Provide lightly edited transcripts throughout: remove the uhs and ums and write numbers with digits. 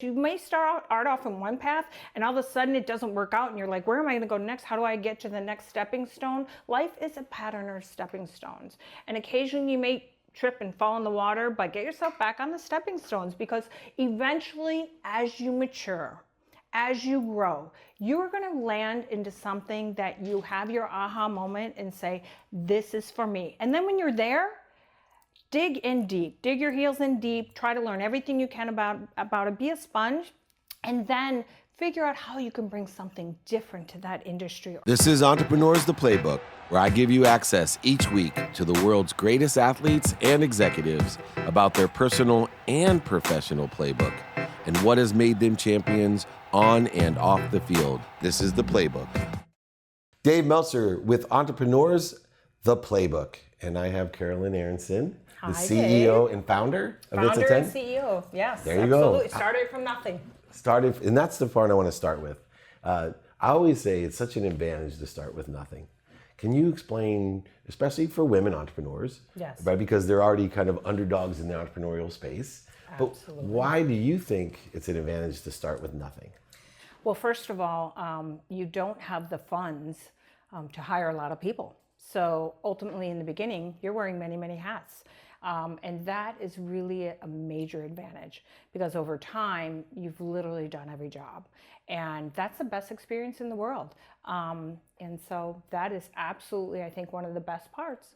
You may start off in one path and all of a sudden it doesn't work out and you're like, where am I going to go next? How do I get to the next stepping stone? Life is a pattern of stepping stones. And occasionally you may trip and fall in the water, but get yourself back on the stepping stones, because eventually as you mature, as you grow, you are going to land into something that you have your aha moment and say, this is for me. And then when you're there, dig in deep, dig your heels in deep, try to learn everything you can about it, be a sponge, and then figure out how you can bring something different to that industry. This is Entrepreneurs the Playbook, where I give you access each week to the world's greatest athletes and executives about their personal and professional playbook and what has made them champions on and off the field. This is the Playbook. Dave Meltzer with Entrepreneurs the Playbook, and I have Carolyn Aronson, the CEO Dave. And founder of Founder It's a 10. and CEO, yes. There you absolutely. go. Started from nothing. And that's the part I want to start with. I always say it's such an advantage to start with nothing. Can you explain, especially for women entrepreneurs, yes, right? Because they're already kind of underdogs in the entrepreneurial space. Absolutely. But why do you think it's an advantage to start with nothing? Well, first of all, you don't have the funds to hire a lot of people. So ultimately in the beginning, you're wearing many, many hats. And that is really a major advantage, because over time, you've literally done every job. And that's the best experience in the world. And so that is absolutely, I think, one of the best parts.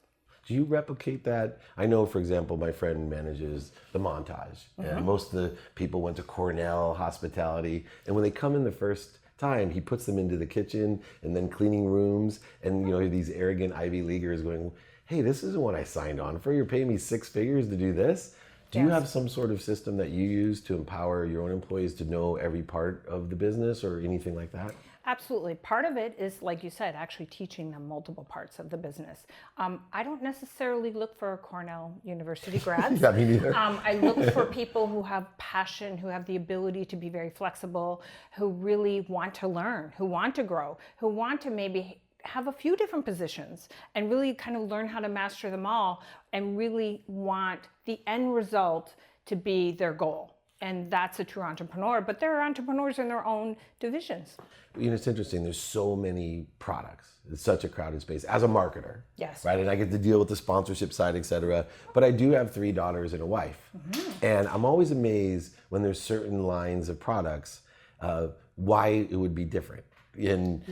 Do you replicate that? I know, for example, my friend manages the Montage. And most of the people went to Cornell hospitality. And when they come in the first time, he puts them into the kitchen and then cleaning rooms. And these arrogant Ivy Leaguers going, hey, this isn't what I signed on for. You're paying me 6 figures to do this. Do you have some sort of system that you use to empower your own employees to know every part of the business or anything like that? Absolutely. Part of it is, like you said, actually teaching them multiple parts of the business. I don't necessarily look for Cornell University grads. Yeah, me neither. I look for people who have passion, who have the ability to be very flexible, who really want to learn, who want to grow, who want to maybe have a few different positions and really kind of learn how to master them all, and really want the end result to be their goal. And that's a true entrepreneur, but they're entrepreneurs in their own divisions. It's interesting. There's so many products. It's such a crowded space as a marketer. Yes. Right. And I get to deal with the sponsorship side, et cetera. But I do have 3 daughters and a wife. And I'm always amazed when there's certain lines of products, why it would be different. And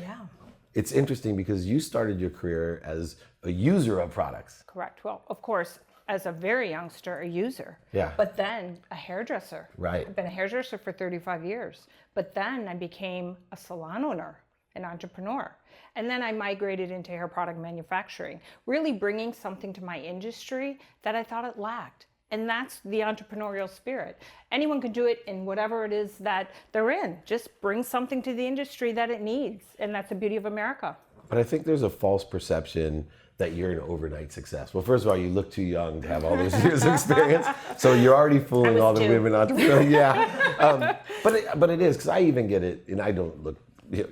it's interesting because you started your career as a user of products. Correct. Well, of course, as a very youngster, a user. Yeah. But then a hairdresser. Right. I've been a hairdresser for 35 years. But then I became a salon owner, an entrepreneur. And then I migrated into hair product manufacturing, really bringing something to my industry that I thought it lacked. And that's the entrepreneurial spirit. Anyone can do it in whatever it is that they're in. Just bring something to the industry that it needs. And that's the beauty of America. But I think there's a false perception that you're an overnight success. Well, first of all, you look too young to have all those years of experience. So you're already fooling all the women entrepreneurs. Yeah. But it is, because I even get it, and I don't look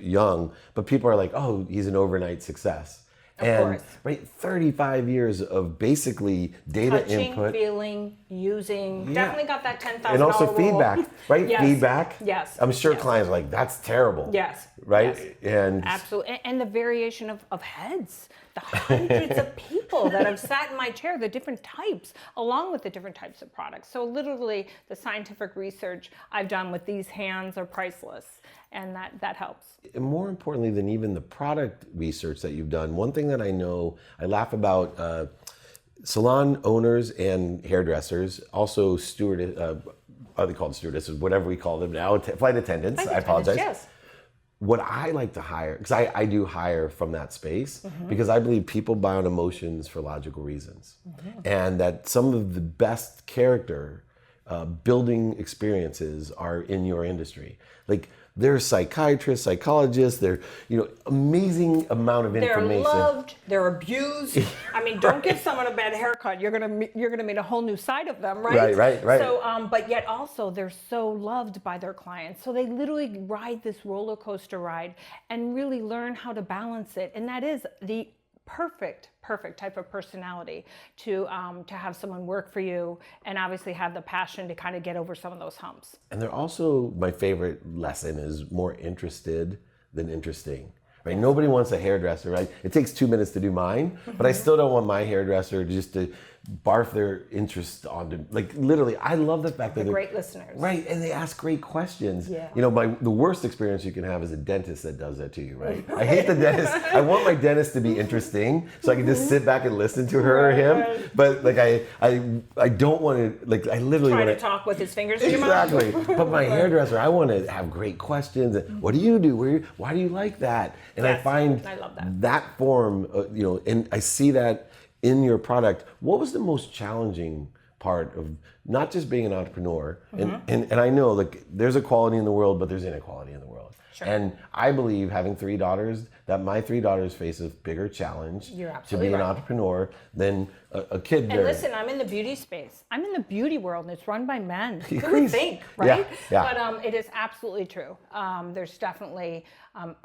young, but people are like, oh, he's an overnight success. Of course. Right, 35 years of basically data Touching, input. feeling, using. Definitely got that $10,000 And also rule. feedback, right? Yes. Feedback. Yes. I'm sure Yes. clients are like, that's terrible. Yes. Right? Yes. And absolutely. And the variation of heads, the hundreds of people that have sat in my chair, the different types, along with the different types of products. So literally the scientific research I've done with these hands are priceless. And that helps. And more importantly than even the product research that you've done, one thing that I know, I laugh about salon owners and hairdressers, also are they called stewardesses, whatever we call them now, flight attendants, I apologize. Yes. What I like to hire, because I do hire from that space, because I believe people buy on emotions for logical reasons. And that some of the best character building experiences are in your industry. Like, they're psychiatrists, psychologists, they're, amazing amount of information. They're loved, they're abused. I mean, don't give someone a bad haircut. You're gonna meet a whole new side of them, right? Right. So, but yet also they're so loved by their clients. So they literally ride this roller coaster ride and really learn how to balance it. And that is the perfect type of personality to have someone work for you, and obviously have the passion to kind of get over some of those humps. And they're also, my favorite lesson is more interested than interesting. Right? Nobody wants a hairdresser, right? It takes 2 minutes to do mine, but I still don't want my hairdresser just to barf their interest onto, like, literally, I love the fact that they're great listeners. Right, and they ask great questions. Yeah. You know, the worst experience you can have is a dentist that does that to you, right? I hate the dentist. I want my dentist to be interesting so I can just sit back and listen to her or him. But like I don't want to, like, I literally Trying want to talk with his fingers in your mouth. Exactly. But my hairdresser, I want to have great questions. What do you do? Why do you like that? And Yes, I find I love that form, you know, and I see that in your product. What was the most challenging part of not just being an entrepreneur? And I know, like, there's equality in the world, but there's inequality in the world. Sure. And I believe, having 3 daughters, that my 3 daughters face a bigger challenge You're to absolutely be an right. entrepreneur than a kid. And listen, I'm in the beauty space. I'm in the beauty world, and it's run by men. Who would Crazy. think, right? Yeah. But it is absolutely true. There's definitely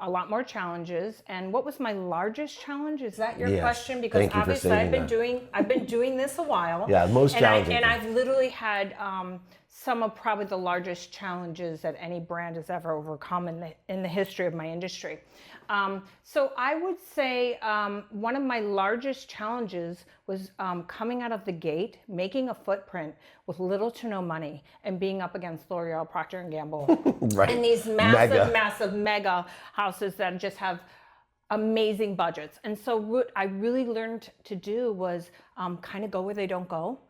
a lot more challenges. And what was my largest challenge? Is that your Yes. question? Because Thank you for obviously saying I've been doing this a while. Yeah, most challenging. And I've literally had some of probably the largest challenges that any brand has ever overcome in the history of my industry. So I would say one of my largest challenges was coming out of the gate, making a footprint with little to no money, and being up against L'Oreal, Procter & Gamble, Right. and these massive mega houses that just have amazing budgets. And so what I really learned to do was kind of go where they don't go.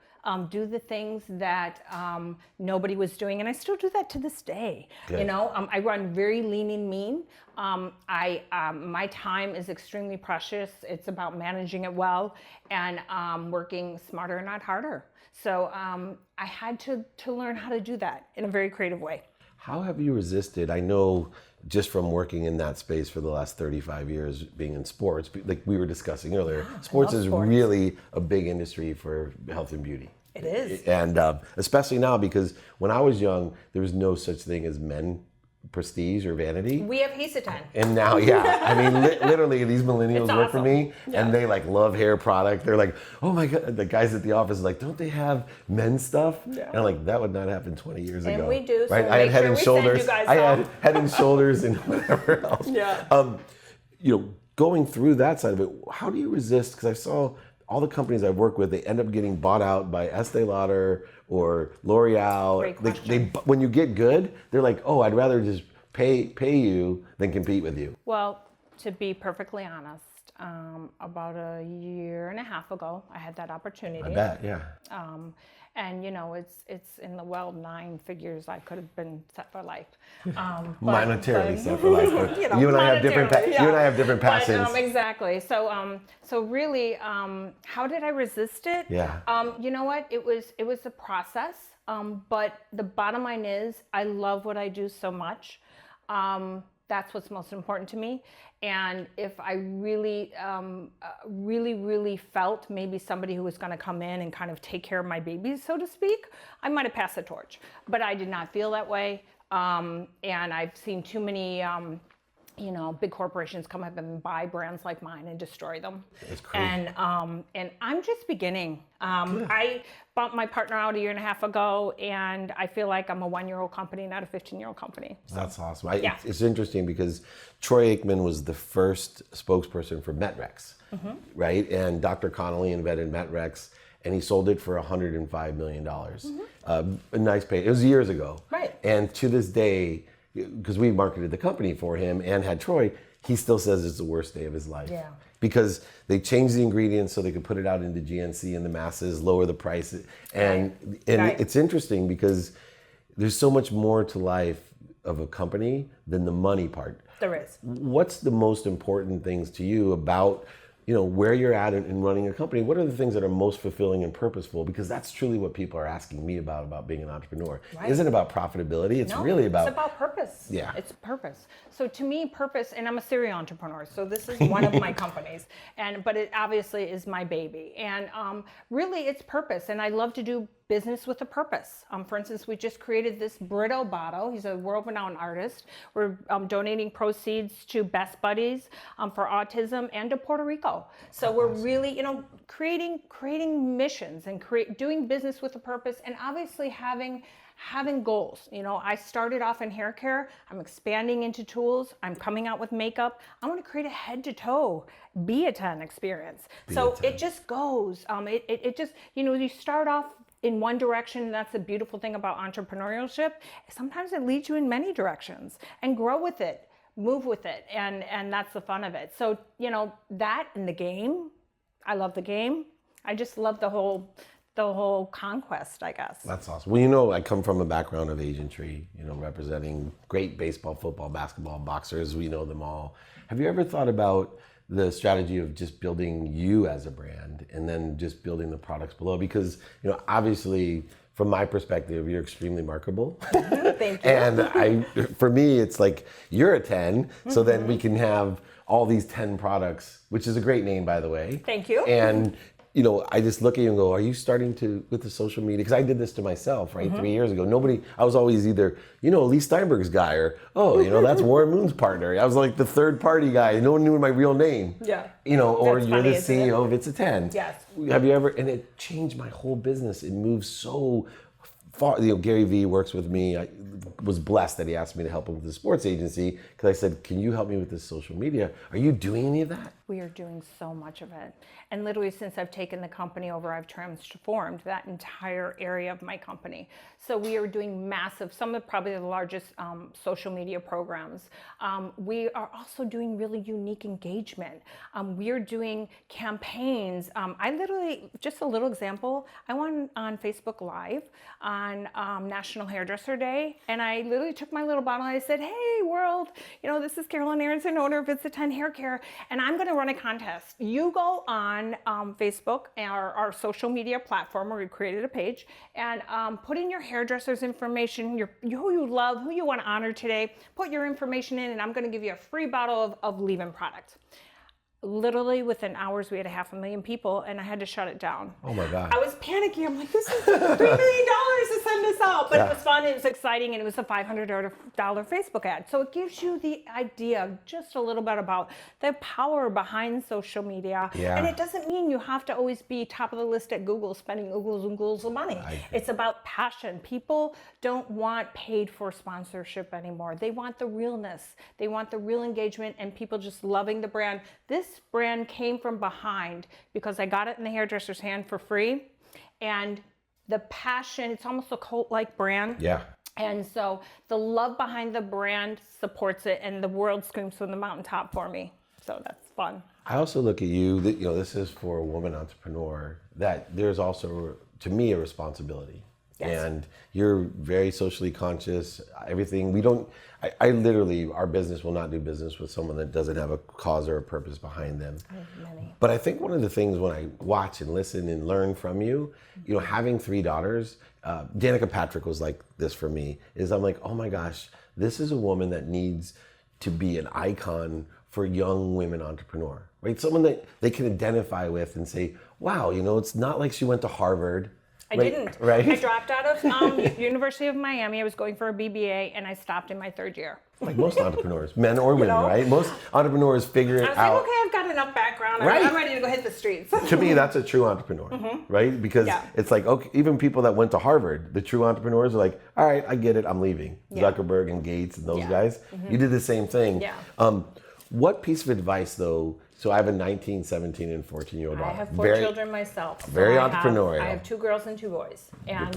Do the things that nobody was doing, and I still do that to this day. Good. You know, I run very lean and mean. My time is extremely precious. It's about managing it well and working smarter, not harder. So I had to learn how to do that in a very creative way. How have you resisted? I know, just from working in that space for the last 35 years, being in sports, like we were discussing earlier, sports is really a big industry for health and beauty. It is. And especially now, because when I was young, there was no such thing as men prestige or vanity. We have Hesitan. And now, I mean, literally, these millennials work for me, and they like love hair product. They're like, oh my God, the guys at the office are like, don't they have men's stuff? Yeah. And I'm like, that would not happen 20 years ago. And we do, so right? I had Head and Shoulders. I had Head and Shoulders and whatever else. Yeah. You know, going through that side of it, how do you resist? Because I saw all the companies I've worked with, they end up getting bought out by Estee Lauder or L'Oreal. Great question. When you get good, they're like, oh, I'd rather just pay you than compete with you. Well, to be perfectly honest, about a year and a half ago, I had that opportunity. I bet, yeah. And you know, it's in the 9 figures I could have been set for life. Monetarily set for life. You and I have different passions. Exactly. So really, how did I resist it? Yeah. You know what? It was a process. But the bottom line is, I love what I do so much. That's what's most important to me. And if I really felt maybe somebody who was going to come in and kind of take care of my babies, so to speak, I might have passed the torch. But I did not feel that way. And I've seen too many, big corporations come up and buy brands like mine and destroy them. It's crazy. And I'm just beginning. I bought my partner out a year and a half ago, and I feel like I'm a 1-year-old company, not a 15-year-old company. So. That's awesome. It's interesting because Troy Aikman was the first spokesperson for Metrex, right? And Dr. Connolly invented Metrex, and he sold it for $105 million. A nice pay. It was years ago. Right. And to this day, because we marketed the company for him and had Troy, he still says it's the worst day of his life. Yeah. Because they changed the ingredients so they could put it out into GNC and the masses, lower the price. And it's interesting because there's so much more to life of a company than the money part. There is. What's the most important things to you about, where you're at in running a company? What are the things that are most fulfilling and purposeful? Because that's truly what people are asking me about being an entrepreneur. Right. It isn't about profitability. It's really about... It's about purpose. Yeah. It's purpose. So to me, purpose, and I'm a serial entrepreneur, so this is one of my companies, but it obviously is my baby. And really it's purpose. And I love to do business with a purpose. For instance, we just created this Brito bottle. He's a world-renowned artist. We're donating proceeds to Best Buddies for autism and to Puerto Rico. So we're really, creating missions and doing business with a purpose, and obviously having goals. I started off in hair care. I'm expanding into tools. I'm coming out with makeup. I want to create a head to toe be a 10 experience. It just goes. It just, you start off in one direction. That's the beautiful thing about entrepreneurship. Sometimes it leads you in many directions, and grow with it, move with it. And that's the fun of it. So, that and the game, I love the game. I just love the whole conquest, I guess. That's awesome. Well, I come from a background of agentry, representing great baseball, football, basketball, boxers. We know them all. Have you ever thought about the strategy of just building you as a brand and then just building the products below? Because, obviously, from my perspective, you're extremely marketable. Thank you. And for me, it's like you're a 10, so then we can have all these 10 products, which is a great name, by the way. Thank you. And I just look at you and go, are you starting to, with the social media? Because I did this to myself, right? 3 years ago. I was always either, Leigh Steinberg's guy, or, that's Warren Moon's partner. I was like the third party guy. No one knew my real name. Yeah. Or That's you're funny, the CEO of It's a 10. Yes. Have you ever, and it changed my whole business. It moved so far. Gary Vee works with me. I was blessed that he asked me to help him with the sports agency, because I said, can you help me with this social media? Are you doing any of that? We are doing so much of it. And literally since I've taken the company over, I've transformed that entire area of my company. So we are doing massive, some of probably the largest social media programs. We are also doing really unique engagement. We are doing campaigns. I literally, just a little example, I went on Facebook Live on National Hairdresser Day, and I literally took my little bottle and I said, hey world, this is Carolyn Aronson, owner of It's a 10 Haircare, and I'm gonna run a contest. You go on Facebook, our social media platform where we created a page, and put in your hairdresser's information, who you love, who you want to honor today, put your information in, and I'm going to give you a free bottle of leave-in product. Literally within hours, we had 500,000 people, and I had to shut it down. Oh my God. I was panicking. I'm like, this is $3 million to send this out. But It was fun, it was exciting, and it was a $500 Facebook ad. So it gives you the idea just a little bit about the power behind social media. Yeah. And it doesn't mean you have to always be top of the list at Google, spending oogles of money. It's about passion. People don't want paid for sponsorship anymore. They want the realness. They want the real engagement and people just loving the brand. This brand came from behind because I got it in the hairdresser's hand for free, and the passion, it's almost a cult-like brand. Yeah. And so the love behind the brand supports it, and the world screams from the mountaintop for me. So that's fun. I also look at you, that this is for a woman entrepreneur, that there's also, to me, a responsibility. Yes. And you're very socially conscious. Everything I literally, our business will not do business with someone that doesn't have a cause or a purpose behind them. I have many. But I think one of the things when I watch and listen and learn from you, having 3 daughters, Danica Patrick was like this for me, is I'm like, oh my gosh, this is a woman that needs to be an icon for young women entrepreneur, right? Someone that they can identify with and say, wow, it's not like she went to Harvard. I didn't. Right? I dropped out of University of Miami. I was going for a BBA, and I stopped in my 3rd year. Like most entrepreneurs, men or women, right? Most entrepreneurs figure it out. I was like, okay, I've got enough background. Right. I'm ready to go hit the streets. To me, that's a true entrepreneur, right? Because it's like, okay, even people that went to Harvard, the true entrepreneurs are like, all right, I get it, I'm leaving. Zuckerberg and Gates and those guys. You did the same thing. Yeah. What piece of advice, though? So I have a 19, 17, and 14-year-old daughter. I have 4 children myself. So very entrepreneurial. I have 2 girls and 2 boys. And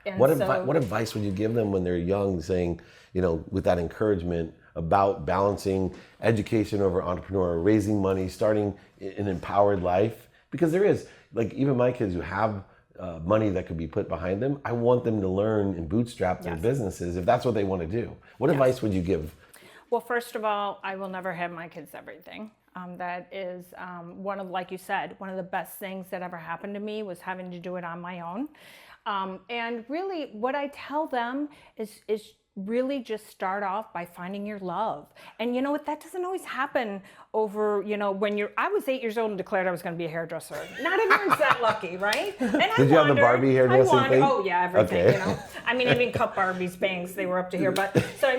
And what advice would you give them when they're young, saying, with that encouragement about balancing education over entrepreneur, raising money, starting an empowered life? Because there is, like, even my kids who have money that could be put behind them, I want them to learn and bootstrap their businesses if that's what they want to do. What advice would you give? Well, first of all, I will never have my kids everything. That is like you said, one of the best things that ever happened to me was having to do it on my own. And really what I tell them is really just start off by finding your love. And you know what, that doesn't always happen over, when I was 8 years old and declared I was going to be a hairdresser. Not everyone's that lucky, right? And Did you have the Barbie hairdressing thing? Oh yeah, everything, Okay. I even cut Barbie's bangs, they were up to here. But so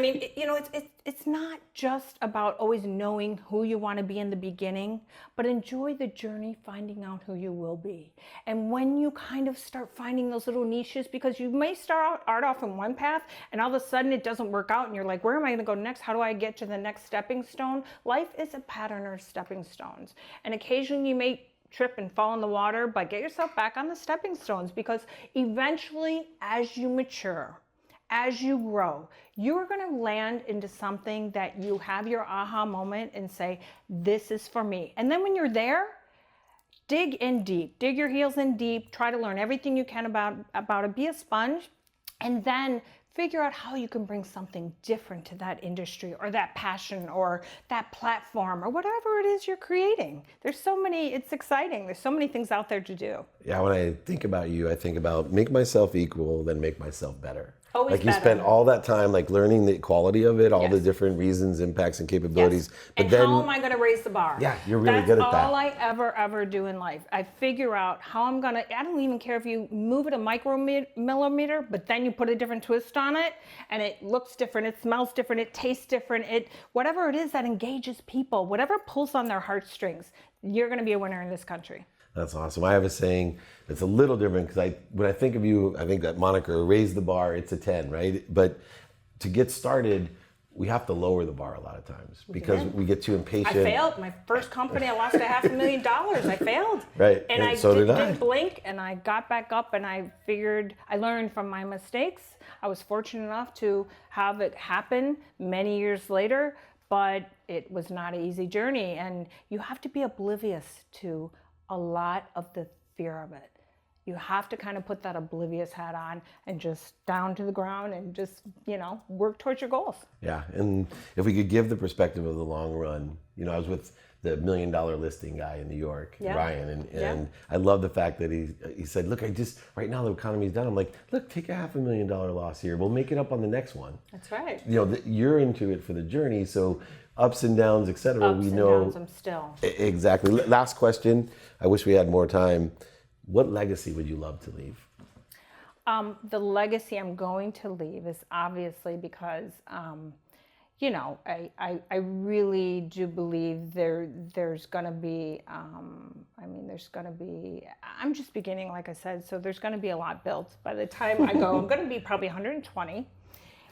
it's not just about always knowing who you want to be in the beginning, but enjoy the journey finding out who you will be. And when you kind of start finding those little niches, because you may start off in one path and all of a sudden it doesn't work out and you're like, where am I going to go next? How do I get to the next stepping stone? Life is a pattern of stepping stones. And occasionally you may trip and fall in the water, but get yourself back on the stepping stones, because eventually as you mature, as you grow, you're going to land into something that you have your aha moment and say, this is for me. And then when you're there, dig in deep, dig your heels in deep, try to learn everything you can about it, be a sponge, and then figure out how you can bring something different to that industry or that passion or that platform or whatever it is you're creating. There's so many, it's exciting. There's so many things out there to do. Yeah, when I think about you, I think about make myself equal, then make myself better. Always like you better. spent all that time like learning the quality of it, all Yes. the different reasons, impacts, and capabilities. Yes. But And then, how am I going to raise the bar? Yeah, you're really That's good at that. all I ever do in life. I figure out how I'm going to, I don't even care if you move it a micromillimeter, but then you put a different twist on it and it looks different, it smells different, it tastes different, whatever it is that engages people, whatever pulls on their heartstrings, you're going to be a winner in this country. That's awesome. I have a saying that's a little different because when I think of you, I think that moniker, raise the bar, it's a 10, right? But to get started, we have to lower the bar a lot of times because we get too impatient. I failed. My first company, I lost $500,000. I failed. Right. And I so did I. didn't blink, and I got back up, and I figured I learned from my mistakes. I was fortunate enough to have it happen many years later, but it was not an easy journey. And you have to be oblivious to a lot of the fear of it. You have to kind of put that oblivious hat on and just down to the ground and just, work towards your goals. Yeah, and if we could give the perspective of the long run, I was with the $1 million listing guy in New York, Yeah. Ryan, and I love the fact that he said, look, right now the economy's down. I'm like, look, take a $500,000 loss here. We'll make it up on the next one. That's right. You're into it for the journey, so ups and downs, et cetera. Ups we and know downs, I'm still. Exactly. Last question. I wish we had more time. What legacy would you love to leave? The legacy I'm going to leave is obviously because, I really do believe there's going to be, I'm just beginning, like I said, so there's going to be a lot built. By the time I go, I'm going to be probably 120.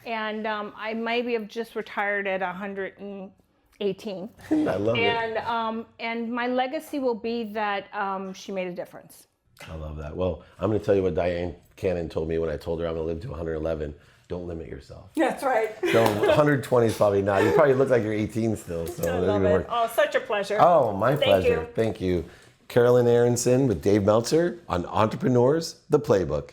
And I maybe have just retired at 118. I love it. And my legacy will be that she made a difference. I love that. Well, I'm going to tell you what Diane Cannon told me when I told her I'm going to live to 111. Don't limit yourself. That's right. So 120 is probably not. You probably look like you're 18 still. So I love it. Oh, such a pleasure. Oh, my pleasure. You. Thank you. Carolyn Aronson with Dave Meltzer on Entrepreneurs, the Playbook.